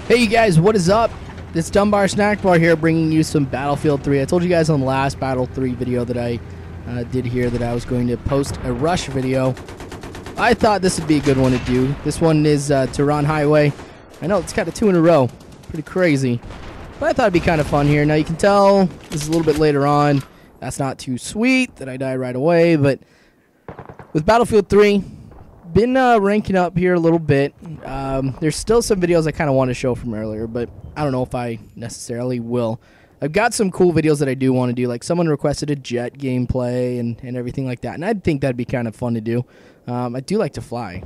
Hey you guys, what is up? It's Dunbar Snack Bar here bringing you some Battlefield 3. I told you guys on the last Battle 3 video that I did here that I was going to post a Rush video. I thought this would be a good one to do. This one is Tehran Highway. I know it's got a 2 in a row. Pretty crazy. But I thought it'd be kind of fun here. Now you can tell this is a little bit later on. That's not too sweet that I die right away. But with Battlefield 3, been ranking up here a little bit. There's still some videos I kind of want to show from earlier, but I don't know if I necessarily will. I've got some cool videos that I do want to do, like someone requested a jet gameplay and everything like that, and I think that'd be kind of fun to do. I do like to fly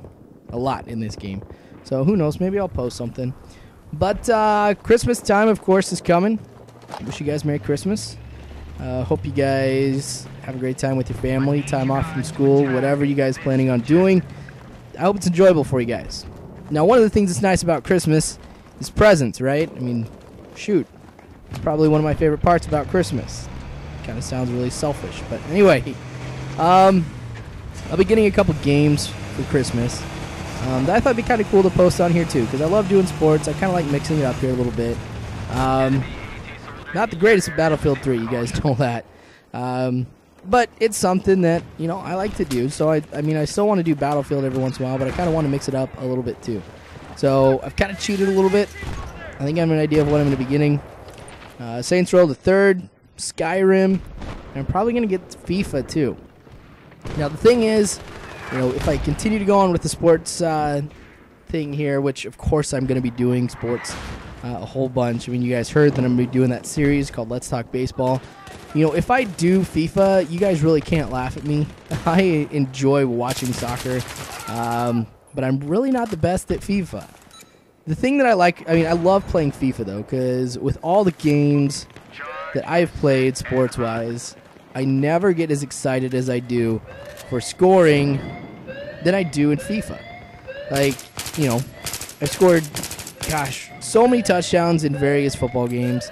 a lot in this game, so who knows, maybe I'll post something. But Christmas time, of course, is coming. Wish you guys Merry Christmas. Hope you guys have a great time with your family, time off from school, whatever you guys planning on doing. I hope it's enjoyable for you guys. Now, one of the things that's nice about Christmas is presents, right? I mean, shoot. It's probably one of my favorite parts about Christmas. Kind of sounds really selfish, but anyway. I'll be getting a couple games for Christmas that I thought would be kind of cool to post on here, too, because I love doing sports. I kind of like mixing it up here a little bit. Not the greatest at Battlefield 3, you guys know that. But it's something that, you know, I like to do. So, I mean, I still want to do Battlefield every once in a while, but I kind of want to mix it up a little bit, too. So, I've kind of cheated a little bit. I think I have an idea of what I'm going to be getting. Saints Row the Third, Skyrim, and I'm probably going to get FIFA, too. Now, the thing is, you know, if I continue to go on with the sports thing here, which, of course, I'm going to be doing sports a whole bunch. I mean, you guys heard that I'm going to be doing that series called Let's Talk Baseball. You know, if I do FIFA, you guys really can't laugh at me. I enjoy watching soccer, but I'm really not the best at FIFA. The thing that I like, I mean, I love playing FIFA, though, because with all the games that I've played sports-wise, I never get as excited as I do for scoring than I do in FIFA. Like, you know, I've scored, gosh, so many touchdowns in various football games.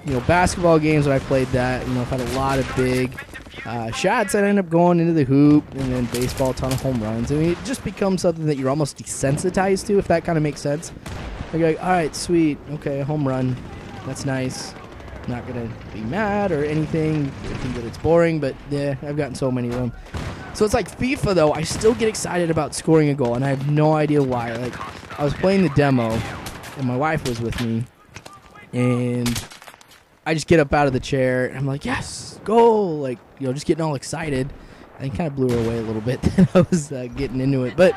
You know, basketball games when I played that, you know, I've had a lot of big shots that end up going into the hoop, and then baseball, a ton of home runs. I mean, it just becomes something that you're almost desensitized to, if that kind of makes sense. You're like, all right, sweet, okay, a home run, that's nice. Not going to be mad or anything. I think that it's boring, but yeah, I've gotten so many of them. So it's like FIFA, though, I still get excited about scoring a goal, and I have no idea why. Like, I was playing the demo, and my wife was with me, and I just get up out of the chair, and I'm like, yes, goal, like, you know, just getting all excited. I kind of blew her away a little bit that I was getting into it, but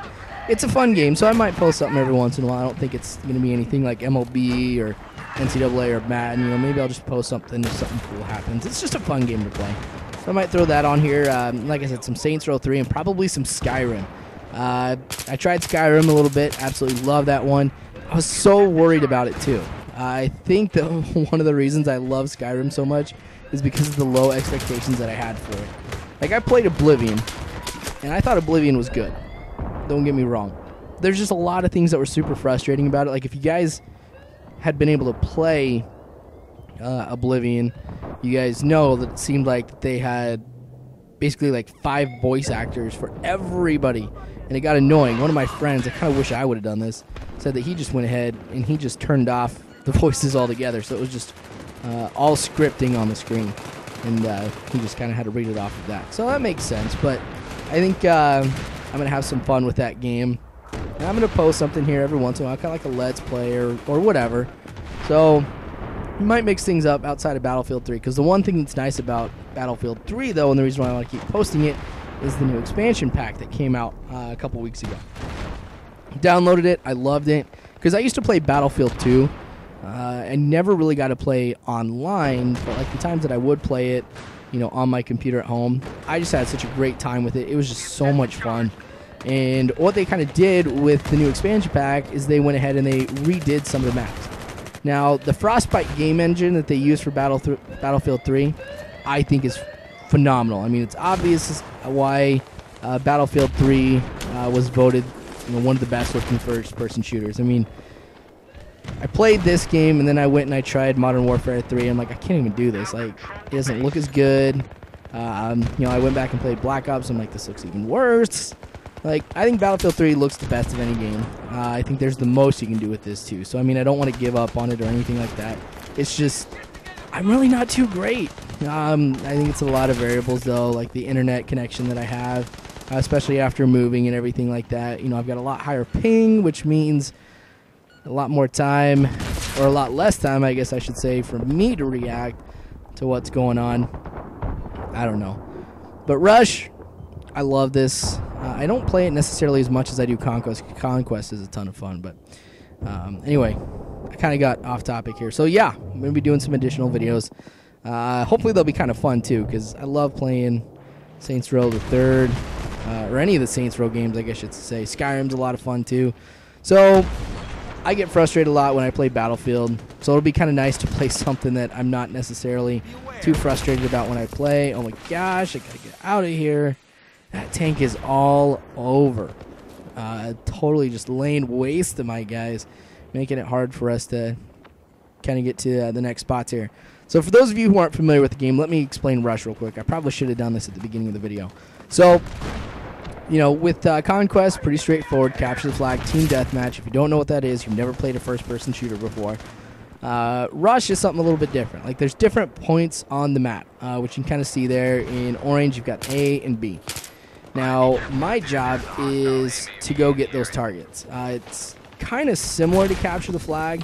it's a fun game, so I might post something every once in a while. I don't think it's going to be anything like MLB or NCAA or Madden. You know, maybe I'll just post something if something cool happens. It's just a fun game to play. So I might throw that on here. Like I said, some Saints Row 3 and probably some Skyrim. I tried Skyrim a little bit. Absolutely love that one. I was so worried about it, too. I think that one of the reasons I love Skyrim so much is because of the low expectations that I had for it. Like, I played Oblivion, and I thought Oblivion was good. Don't get me wrong. There's just a lot of things that were super frustrating about it. Like, if you guys had been able to play Oblivion, you guys know that it seemed like they had basically like 5 voice actors for everybody, and it got annoying. One of my friends, I kind of wish I would have done this, said that he just went ahead and he just turned off the voices altogether, so it was just all scripting on the screen, and he just kind of had to read it off of that. So that makes sense, but I think I'm going to have some fun with that game. And I'm going to post something here every once in a while, kind of like a Let's Play or whatever. So we might mix things up outside of Battlefield 3, because the one thing that's nice about Battlefield 3, though, and the reason why I want to keep posting it, is the new expansion pack that came out a couple weeks ago. Downloaded it. I loved it, because I used to play Battlefield 2. I never really got to play online, but like the times that I would play it, you know, on my computer at home, I just had such a great time with it. It was just so much fun. And what they kind of did with the new expansion pack is they went ahead and they redid some of the maps. Now, the Frostbite game engine that they use for Battlefield 3, I think is phenomenal. I mean, it's obvious why Battlefield 3 was voted, you know, one of the best looking first-person shooters. I mean, I played this game, and then I went and I tried Modern Warfare 3. I'm like, I can't even do this. Like, it doesn't look as good. You know, I went back and played Black Ops. I'm like, this looks even worse. Like, I think Battlefield 3 looks the best of any game. I think there's the most you can do with this, too. So, I mean, I don't want to give up on it or anything like that. It's just, I'm really not too great. I think it's a lot of variables, though, like the internet connection that I have, especially after moving and everything like that. You know, I've got a lot higher ping, which means a lot more time, or a lot less time, I guess I should say, for me to react to what's going on. I don't know. But Rush, I love this. I don't play it necessarily as much as I do Conquest. Conquest is a ton of fun, but anyway, I kind of got off topic here. So yeah, I'm going to be doing some additional videos. Hopefully they'll be kind of fun too, because I love playing Saints Row the Third, or any of the Saints Row games, I guess I should say. Skyrim's a lot of fun too. So I get frustrated a lot when I play Battlefield, so it'll be kind of nice to play something that I'm not necessarily too frustrated about when I play. Oh my gosh, I gotta get out of here. That tank is all over. Totally just laying waste to my guys, making it hard for us to kind of get to the next spots here. So for those of you who aren't familiar with the game, let me explain Rush real quick. I probably should have done this at the beginning of the video. So, you know, with Conquest, pretty straightforward. Capture the flag, team deathmatch. If you don't know what that is, you've never played a first-person shooter before. Rush is something a little bit different. Like, there's different points on the map, which you can kind of see there. In orange, you've got A and B. Now, my job is to go get those targets. It's kind of similar to Capture the Flag,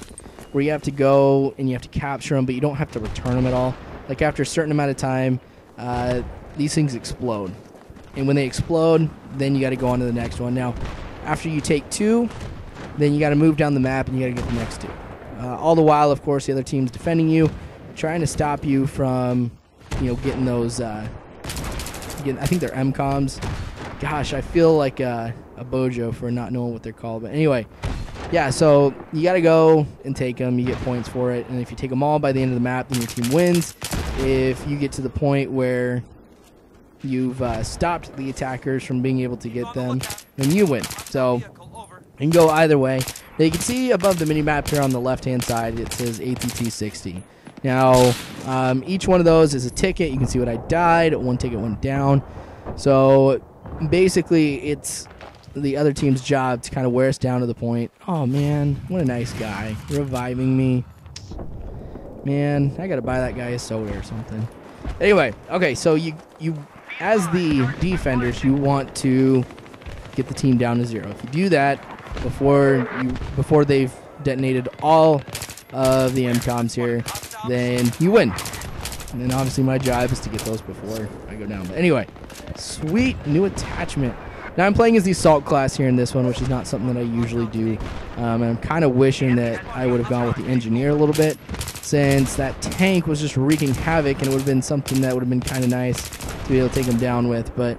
where you have to go and you have to capture them, but you don't have to return them at all. Like, after a certain amount of time, these things explode. And when they explode, then you got to go on to the next one. Now, after you take 2, then you got to move down the map and you got to get the next 2. All the while, of course, the other team's defending you, trying to stop you from, you know, getting those, I think they're MCOMs. Gosh, I feel like a bojo for not knowing what they're called. But anyway, yeah, so you got to go and take them. You get points for it. And if you take them all by the end of the map, then your team wins. If you get to the point where you've stopped the attackers from being able to get them, then you win. So you can go either way. Now you can see above the mini-map here on the left-hand side, it says ATT 60. Now, each one of those is a ticket. You can see what I died. One ticket went down. So basically, it's the other team's job to kind of wear us down to the point. Oh, man, what a nice guy. Reviving me. Man, I got to buy that guy a soda or something. Anyway, okay, so you as the defenders, you want to get the team down to 0. If you do that before they've detonated all of the MCOMs here, then you win. And then obviously my job is to get those before I go down. But anyway, sweet new attachment. Now I'm playing as the Assault class here in this one, which is not something that I usually do. And I'm kind of wishing that I would have gone with the Engineer a little bit, since that tank was just wreaking havoc, and it would have been something that would have been kind of nice to be able to take him down with. But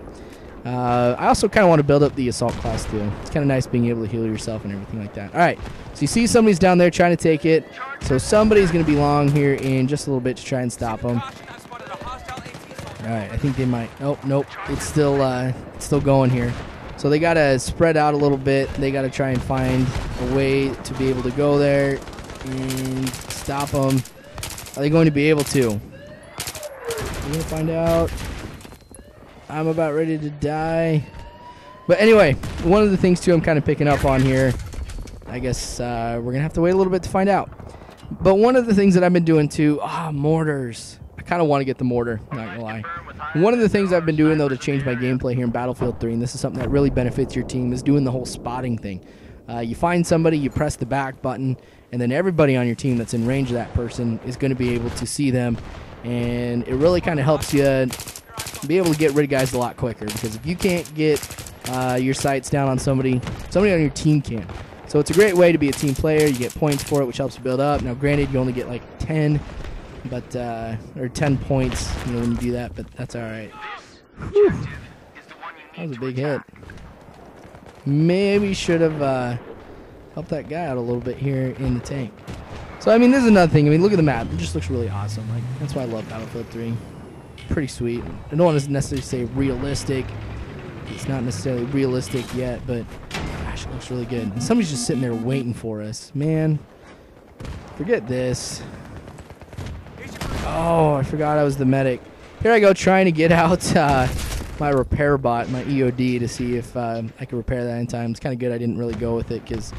I also kind of want to build up the Assault class too. It's kind of nice being able to heal yourself and everything like that. All right, so you see somebody's down there trying to take it. So somebody's going to be long here in just a little bit to try and stop them. All right, I think they might. Oh, nope, it's still going here. So they got to spread out a little bit. They got to try and find a way to be able to go there and stop them. Are they going to be able to? We're going to find out. I'm about ready to die. But anyway, one of the things, too, I'm kind of picking up on here, I guess we're going to have to wait a little bit to find out. But one of the things that I've been doing, too, mortars. I kind of want to get the mortar, not going to lie. One of the things I've been doing, though, to change my gameplay here in Battlefield 3, and this is something that really benefits your team, is doing the whole spotting thing. You find somebody, you press the back button, and then everybody on your team that's in range of that person is going to be able to see them. And it really kind of helps you be able to get rid of guys a lot quicker, because if you can't get your sights down on somebody on your team can. So it's a great way to be a team player. You get points for it, which helps you build up. Now, granted, you only get like 10, but or 10 points, you know, when you do that, but that's all right. Whew. That was a big hit. Maybe should have helped that guy out a little bit here in the tank. So, I mean, this is another thing. I mean, look at the map. It just looks really awesome. Like, that's why I love Battlefield 3. Pretty sweet. I don't want to necessarily say realistic. It's not necessarily realistic yet, but gosh, it looks really good. And somebody's just sitting there waiting for us. Man, forget this. Oh, I forgot I was the medic. Here I go trying to get out my repair bot, my EOD, to see if I could repair that in time. It's kind of good I didn't really go with it because,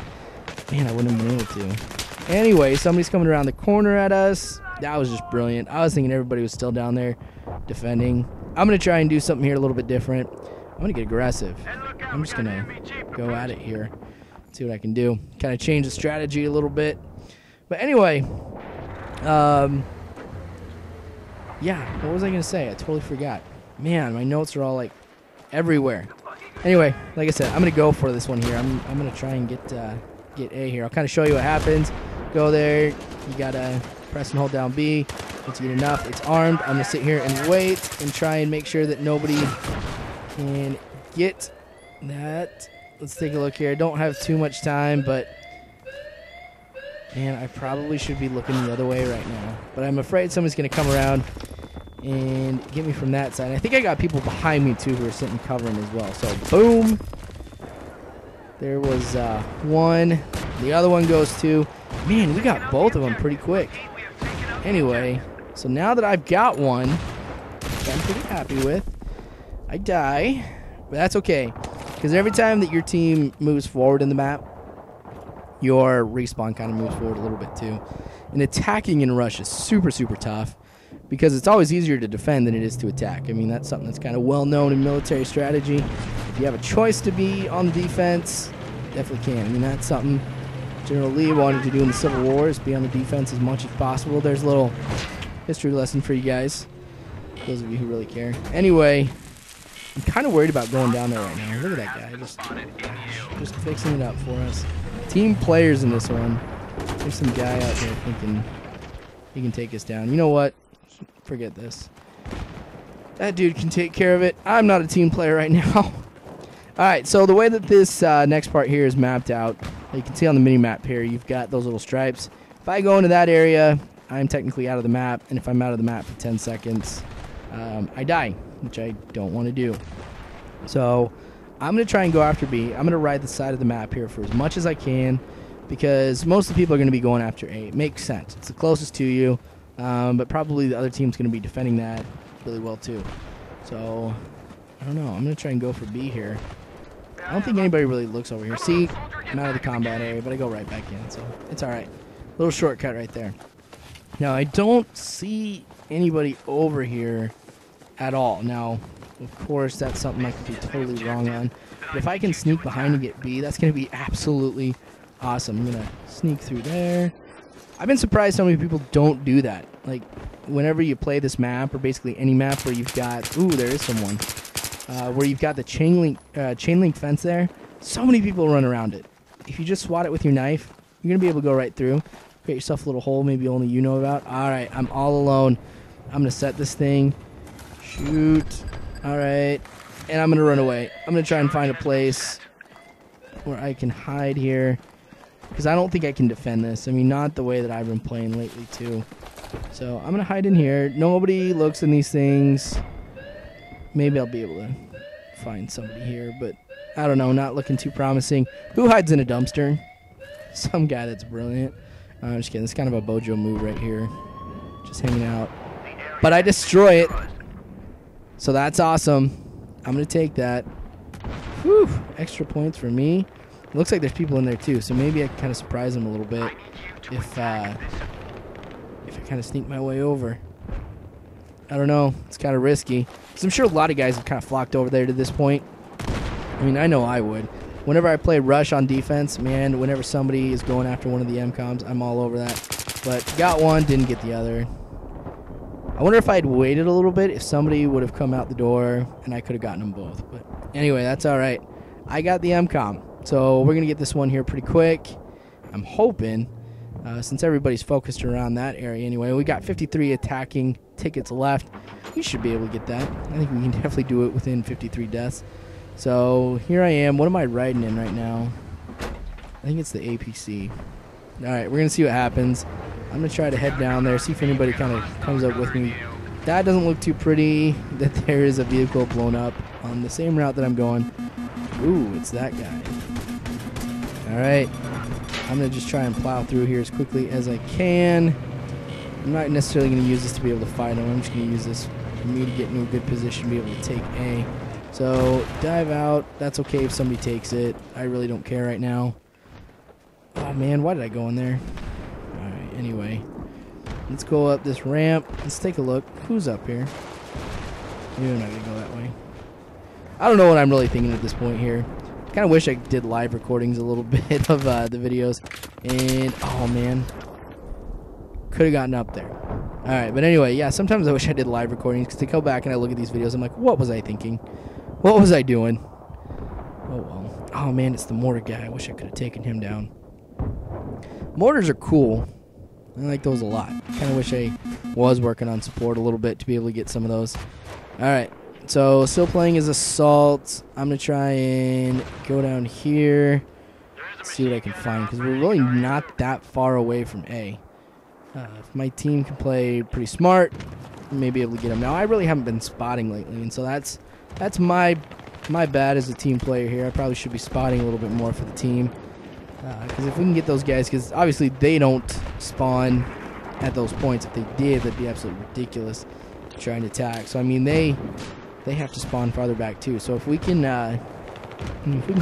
man, I wouldn't have been able to. Anyway, somebody's coming around the corner at us. That was just brilliant. I was thinking everybody was still down there defending. I'm going to try and do something here a little bit different. I'm going to get aggressive. I'm just going to go at it here. See what I can do. Kind of change the strategy a little bit. But anyway, yeah, what was I going to say? I totally forgot. Man, my notes are all like everywhere. Anyway, like I said, I'm going to go for this one here. I'm going to try and get A here. I'll kind of show you what happens. Go there. You got to press and hold down B. Once you get enough, it's armed. I'm going to sit here and wait and try and make sure that nobody can get that. Let's take a look here. I don't have too much time, but man, I probably should be looking the other way right now. But I'm afraid someone's going to come around and get me from that side. I think I got people behind me, too, who are sitting covering as well. So, boom. There was one. The other one goes too. Man, we got both of them pretty quick. Anyway, so now that I've got one, which I'm pretty happy with, I die. But that's okay. Because every time that your team moves forward in the map, your respawn kind of moves forward a little bit too. And attacking in Rush is super, super tough because it's always easier to defend than it is to attack. I mean, that's something that's kind of well known in military strategy. If you have a choice to be on the defense, definitely can. I mean, that's something General Lee wanted to do in the Civil War, is be on the defense as much as possible. There's a little history lesson for you guys, those of you who really care. Anyway, I'm kind of worried about going down there right now. Look at that guy, just fixing it up for us. Team players in this one. There's some guy out there thinking he can take us down. You know what? Forget this. That dude can take care of it. I'm not a team player right now. Alright, so the way that this next part here is mapped out, you can see on the mini-map here, you've got those little stripes. If I go into that area, I'm technically out of the map, and if I'm out of the map for 10 seconds, I die, which I don't want to do. So I'm going to try and go after B. I'm going to ride the side of the map here for as much as I can, because most of the people are going to be going after A. It makes sense. It's the closest to you, but probably the other team's going to be defending that really well too. So, I don't know. I'm going to try and go for B here. I don't think anybody really looks over here. See, I'm out of the combat area, but I go right back in, so it's alright. Little shortcut right there. Now, I don't see anybody over here at all. Now, of course, that's something I could be totally wrong on. But if I can sneak behind and get B, that's going to be absolutely awesome. I'm going to sneak through there. I've been surprised how many people don't do that. Like, whenever you play this map, or basically any map where you've got... Ooh, there is someone. Where you've got the chain link fence there, so many people run around it. If you just swat it with your knife, you're going to be able to go right through. Create yourself a little hole maybe only you know about. Alright, I'm all alone. I'm going to set this thing. Shoot. Alright. And I'm going to run away. I'm going to try and find a place where I can hide here, because I don't think I can defend this. I mean, not the way that I've been playing lately too. So I'm going to hide in here. Nobody looks in these things. Maybe I'll be able to find somebody here, but I don't know, not looking too promising. Who hides in a dumpster? Some guy that's brilliant. I'm just kidding. It's kind of a Bojo move right here. Just hanging out. But I destroy it. So that's awesome. I'm going to take that. Whew, extra points for me. It looks like there's people in there too, so maybe I can kind of surprise them a little bit if I kind of sneak my way over. I don't know. It's kind of risky. Because I'm sure a lot of guys have kind of flocked over there to this point. I mean, I know I would. Whenever I play Rush on defense, man, whenever somebody is going after one of the MCOMs, I'm all over that. But got one, didn't get the other. I wonder if I'd waited a little bit, if somebody would have come out the door, and I could have gotten them both. But anyway, that's all right. I got the MCOM. So we're going to get this one here pretty quick. I'm hoping, since everybody's focused around that area anyway. We got 53 attacking tickets left. We should be able to get that. I think we can definitely do it within 53 deaths. So here I am. What am I riding in right now? I think it's the APC. Alright, we're going to see what happens. I'm going to try to head down there, see if anybody kind of comes up with me. That doesn't look too pretty, that there is a vehicle blown up on the same route that I'm going. Ooh, it's that guy. Alright, I'm going to just try and plow through here as quickly as I can. I'm not necessarily going to use this to be able to fight him. I'm just going to use this for me to get into a good position to be able to take A. So dive out. That's okay if somebody takes it. I really don't care right now. Oh man, why did I go in there? Alright, anyway. Let's go up this ramp. Let's take a look. Who's up here? Maybe I'm not going to go that way. I don't know what I'm really thinking at this point here. I kind of wish I did live recordings a little bit of the videos. And, oh man. Could have gotten up there. Alright, but anyway, yeah, sometimes I wish I did live recordings because I go back and I look at these videos. I'm like, what was I thinking? What was I doing? Oh well. Oh man, it's the mortar guy. I wish I could have taken him down. Mortars are cool. I like those a lot. Kind of wish I was working on support a little bit to be able to get some of those. Alright, so still playing as Assault. I'm going to try and go down here. See what I can find, because we're really not that far away from A. If my team can play pretty smart, I may be able to get them. Now, I really haven't been spotting lately, and so that's my bad as a team player here. I probably should be spotting a little bit more for the team. Because if we can get those guys, because obviously they don't spawn at those points. If they did, that'd be absolutely ridiculous trying to attack. So I mean, they have to spawn farther back too. So if we can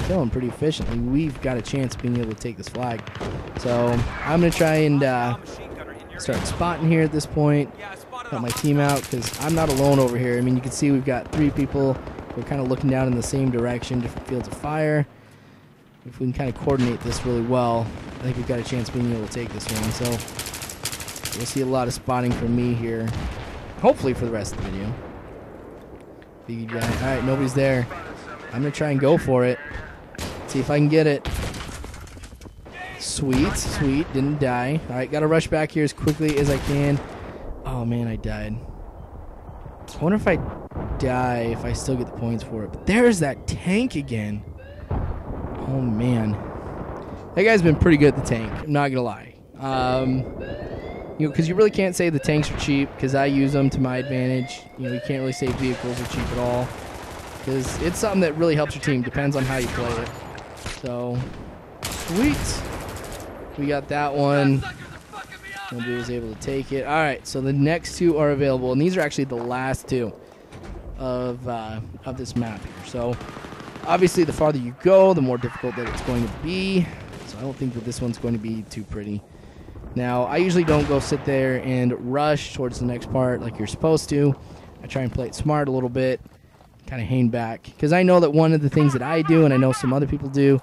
kill them pretty efficiently, we've got a chance of being able to take this flag. So I'm gonna try and start spotting here at this point. Got my team out because I'm not alone over here. I mean, you can see we've got 3 people. We're kind of looking down in the same direction, different fields of fire. If we can kind of coordinate this really well, I think we've got a chance of being able to take this one. So you'll see a lot of spotting from me here, hopefully for the rest of the video. Big guy. All right, nobody's there. I'm gonna try and go for it. See if I can get it. Sweet, sweet. Didn't die. All right, gotta rush back here as quickly as I can. Oh man, I died. I wonder if I die if I still get the points for it. But there's that tank again. Oh man, that guy's been pretty good at the tank. I'm not gonna lie. Because you really can't say the tanks are cheap, because I use them to my advantage. You can't really say vehicles are cheap at all, because it's something that really helps your team. Depends on how you play it. So, sweet. We got that one. Nobody was able to take it. All right, so the next 2 are available, and these are actually the last 2 of this map here. So. Obviously, the farther you go, the more difficult that it's going to be. So I don't think that this one's going to be too pretty. Now, I usually don't go sit there and rush towards the next part like you're supposed to. I try and play it smart a little bit, kind of hang back. Because I know that one of the things that I do, and I know some other people do,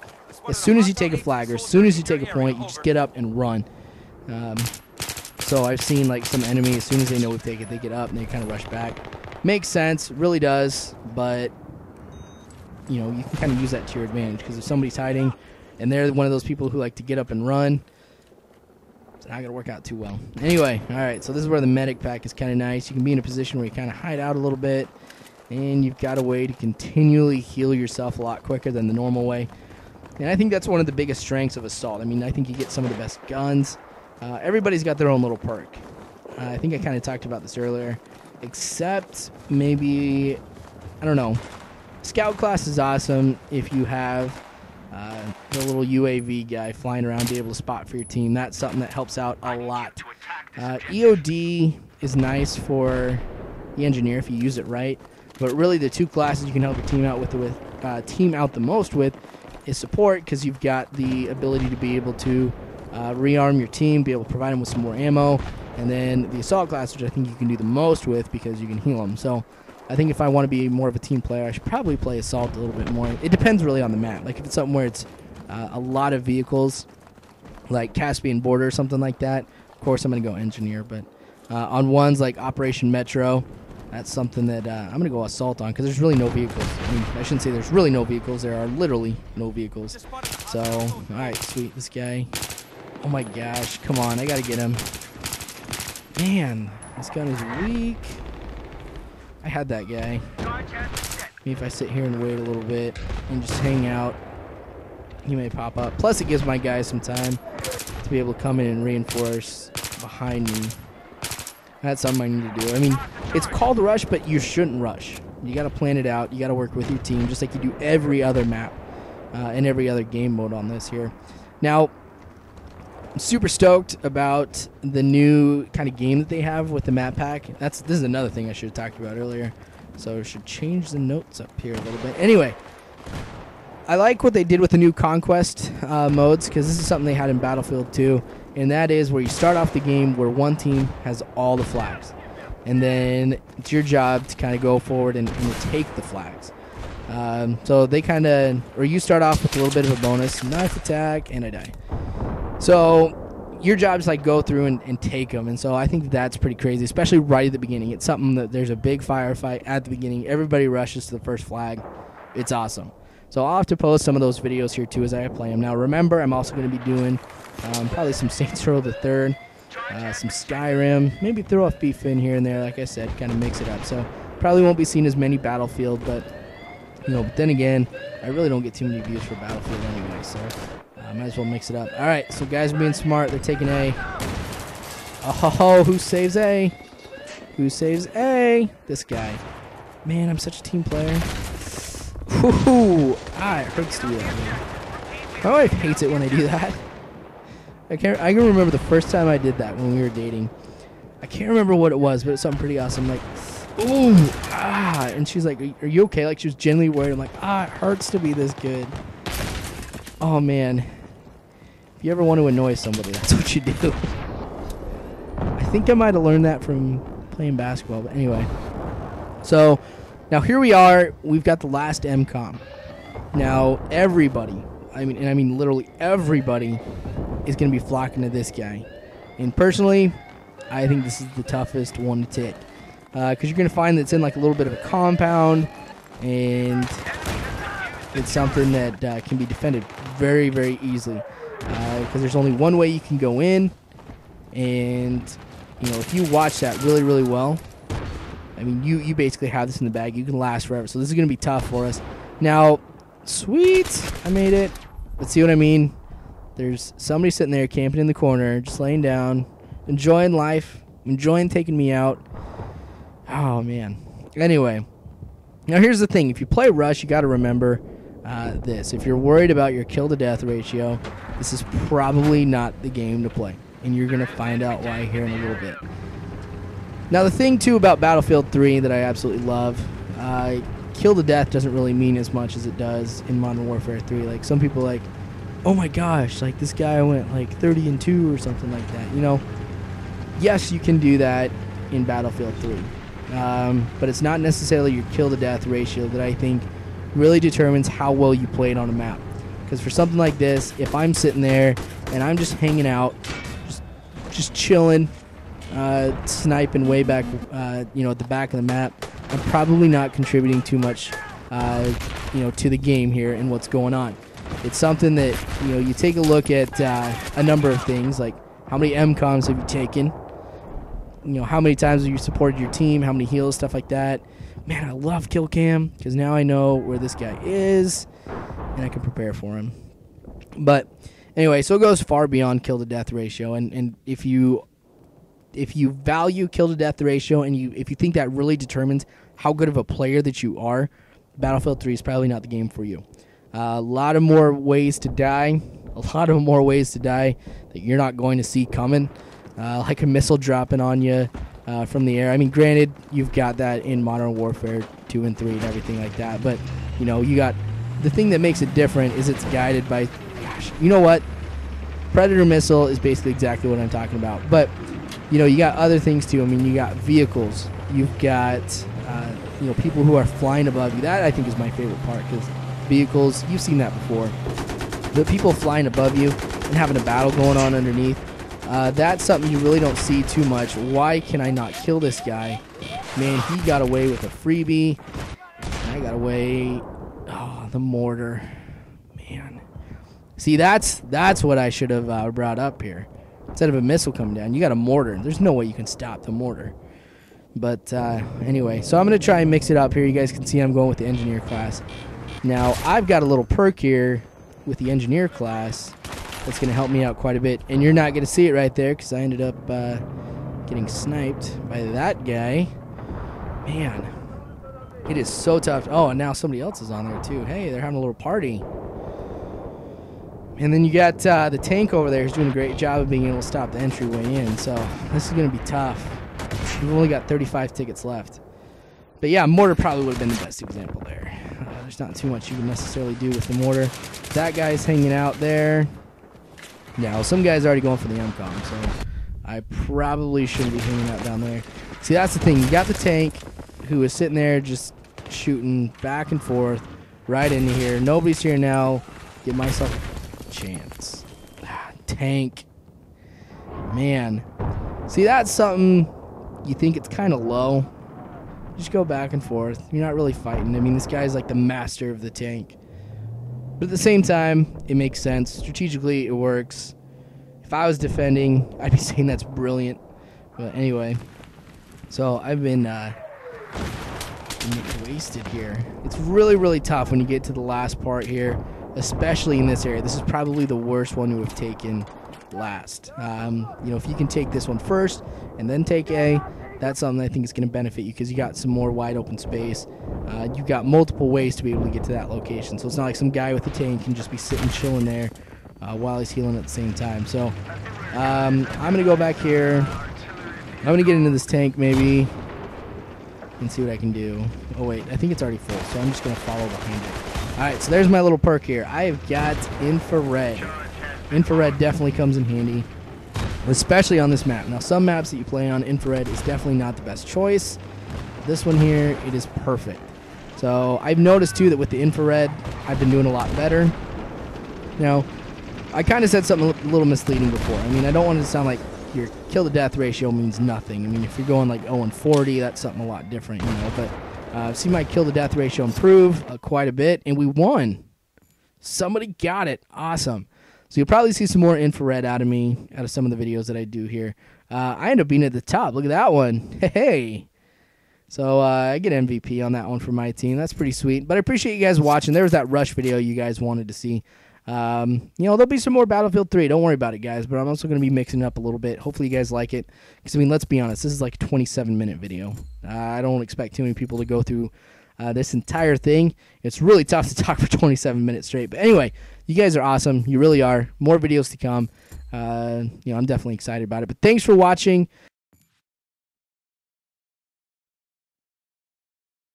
as soon as you take a flag or as soon as you take a point, you just get up and run. So I've seen like some enemy, as soon as they know we've taken it, they get up and they kind of rush back. Makes sense, really does, but you can kind of use that to your advantage, because if somebody's hiding and they're one of those people who like to get up and run, it's not going to work out too well. Anyway, alright, so this is where the medic pack is kind of nice. You can be in a position where you kind of hide out a little bit, and you've got a way to continually heal yourself a lot quicker than the normal way. And I think that's one of the biggest strengths of Assault. I mean, I think you get some of the best guns. Everybody's got their own little perk. I think I kind of talked about this earlier, except maybe, I don't know. Scout class is awesome if you have the little UAV guy flying around, be able to spot for your team. That's something that helps out a lot. EOD is nice for the engineer if you use it right, but really the 2 classes you can help your team out the most with is support, because you've got the ability to be able to rearm your team, be able to provide them with some more ammo, and then the Assault class, which I think you can do the most with because you can heal them. So I think if I want to be more of a team player, I should probably play Assault a little bit more. It depends really on the map. Like if it's something where it's a lot of vehicles, like Caspian Border or something like that, of course I'm going to go Engineer. But on ones like Operation Metro, that's something that I'm going to go Assault on, because there's really no vehicles. I mean, I shouldn't say there's really no vehicles. There are literally no vehicles. So, alright, sweet. This guy. Oh my gosh. Come on. I got to get him. Man, this gun is weak. I had that guy. Maybe if I sit here and wait a little bit and just hang out, he may pop up. Plus, it gives my guys some time to be able to come in and reinforce behind me. That's something I need to do. I mean, it's called rush, but you shouldn't rush. You got to plan it out. You got to work with your team, just like you do every other map and every other game mode on this here. Now, I'm super stoked about the new kind of game that they have with the map pack. This is another thing I should have talked about earlier. So I should change the notes up here a little bit. Anyway, I like what they did with the new Conquest modes, because this is something they had in Battlefield 2, and that is where you start off the game where one team has all the flags. And then it's your job to kind of go forward and take the flags. So they kind of, or you start off with a little bit of a bonus, knife attack, and I die. So your job is like go through and take them. And so I think that's pretty crazy, especially right at the beginning. It's something that there's a big firefight at the beginning. Everybody rushes to the first flag. It's awesome. So I'll have to post some of those videos here too as I play them. Now remember, I'm also going to be doing probably some Saints Row the Third. Some Skyrim, maybe throw a FIFA in here and there, like I said, kind of mix it up. So probably won't be seeing as many Battlefield, but but then again, I really don't get too many views for Battlefield anyway, so might as well mix it up. All right, so guys are being smart. They're taking A. Oh, who saves A? Who saves A? This guy. Man, I'm such a team player. Whoo! It hurts to do that, man. My wife hates it when I do that. I can remember the first time I did that when we were dating. I can't remember what it was, but it's something pretty awesome. Like, ooh, and she's like, "Are you okay?" Like she was genuinely worried. I'm like, it hurts to be this good. Oh man, if you ever want to annoy somebody, that's what you do. I think I might have learned that from playing basketball. But anyway, so now here we are. We've got the last MCOM. Now everybody, I mean literally everybody, is going to be flocking to this guy. And personally, I think this is the toughest one to take. Because you're going to find that it's in like a little bit of a compound, and it's something that can be defended very, very easily. Because there's only one way you can go in, and if you watch that really, really well, I mean, you basically have this in the bag. You can last forever. So this is going to be tough for us. Now, sweet, I made it. But see what I mean? There's somebody sitting there camping in the corner, just laying down, enjoying life, enjoying taking me out. Oh, man. Anyway, now here's the thing. If you play Rush, you got to remember this. If you're worried about your kill-to-death ratio, this is probably not the game to play. And you're going to find out why here in a little bit. Now, the thing, too, about Battlefield 3 that I absolutely love, kill-to-death doesn't really mean as much as it does in Modern Warfare 3. Like, some people like, oh my gosh, like this guy went like 30-2 or something like that. Yes, you can do that in Battlefield 3. But it's not necessarily your kill-to-death ratio that I think really determines how well you played on a map. Because for something like this, if I'm sitting there and I'm just hanging out, just chilling, sniping way back, at the back of the map, I'm probably not contributing too much, to the game here and what's going on. It's something that, you take a look at a number of things, like how many MCOMs have you taken, how many times have you supported your team, how many heals, stuff like that. Man, I love kill cam because now I know where this guy is and I can prepare for him. But anyway, so it goes far beyond kill to death ratio, and if you value kill to death ratio and if you think that really determines how good of a player that you are, Battlefield 3 is probably not the game for you. A lot of more ways to die. A lot of more ways to die that you're not going to see coming. Like a missile dropping on you from the air. I mean, granted, you've got that in Modern Warfare 2 and 3 and everything like that. But, you got... The thing that makes it different is it's guided by... Gosh, you know what? Predator missile is basically exactly what I'm talking about. But, you got other things too. I mean, you got vehicles. You've got, people who are flying above you. That, I think, is my favorite part because... Vehicles, you've seen that before. The people flying above you and having a battle going on underneath, that's something you really don't see too much. Why can I not kill this guy? Man, he got away with a freebie. I got away. Oh, the mortar. Man. See, that's what I should have brought up here. Instead of a missile coming down, you got a mortar. There's no way you can stop the mortar. But anyway, so I'm going to try and mix it up here. You guys can see I'm going with the engineer class. Now, I've got a little perk here with the engineer class that's going to help me out quite a bit. And you're not going to see it right there because I ended up getting sniped by that guy. Man, it is so tough. Oh, and now somebody else is on there too. Hey, they're having a little party. And then you got the tank over there who's doing a great job of being able to stop the entryway in. So this is going to be tough. We've only got 35 tickets left. But yeah, mortar probably would have been the best example there. There's not too much you can necessarily do with the mortar. That guy's hanging out there. Now, some guy's already going for the MCOM, so I probably shouldn't be hanging out down there. See, that's the thing. You got the tank who is sitting there just shooting back and forth right into here. Nobody's here now. Give myself a chance. Tank. Man. See, that's something you think it's kind of low. Just go back and forth. You're not really fighting. I mean, this guy's like the master of the tank. But at the same time, it makes sense. Strategically, it works. If I was defending, I'd be saying that's brilliant. But anyway, so I've been wasted here. It's really, really tough when you get to the last part here, especially in this area. This is probably the worst one to have taken last. You know, if you can take this one first and then take A, that's something I think is going to benefit you because you got some more wide open space. You've got multiple ways to be able to get to that location. So it's not like some guy with a tank can just be sitting chilling there while he's healing at the same time. So I'm going to go back here. I'm going to get into this tank maybe and see what I can do. Oh, wait. I think it's already full, so I'm just going to follow behind it. All right, so there's my little perk here. I have got infrared. Infrared definitely comes in handy, especially on this map. Now, some maps that you play on, infrared is definitely not the best choice. This one here, it is perfect. So I've noticed, too, that with the infrared, I've been doing a lot better. Now, I kind of said something a little misleading before. I mean, I don't want it to sound like your kill-to-death ratio means nothing. I mean, if you're going like 0-40, that's something a lot different, you know. But I've seen my kill-to-death ratio improve quite a bit, and we won. Somebody got it. Awesome. So you'll probably see some more infrared out of me, out of some of the videos that I do here. I end up being at the top. Look at that one. Hey. So I get MVP on that one for my team. That's pretty sweet. But I appreciate you guys watching. There was that Rush video you guys wanted to see. You know, there'll be some more Battlefield 3. Don't worry about it, guys. But I'm also going to be mixing it up a little bit. Hopefully you guys like it. Because, I mean, let's be honest. This is like a 27-minute video. I don't expect too many people to go through this entire thing. It's really tough to talk for 27 minutes straight. But anyway, you guys are awesome. You really are. More videos to come. You know, I'm definitely excited about it. But thanks for watching.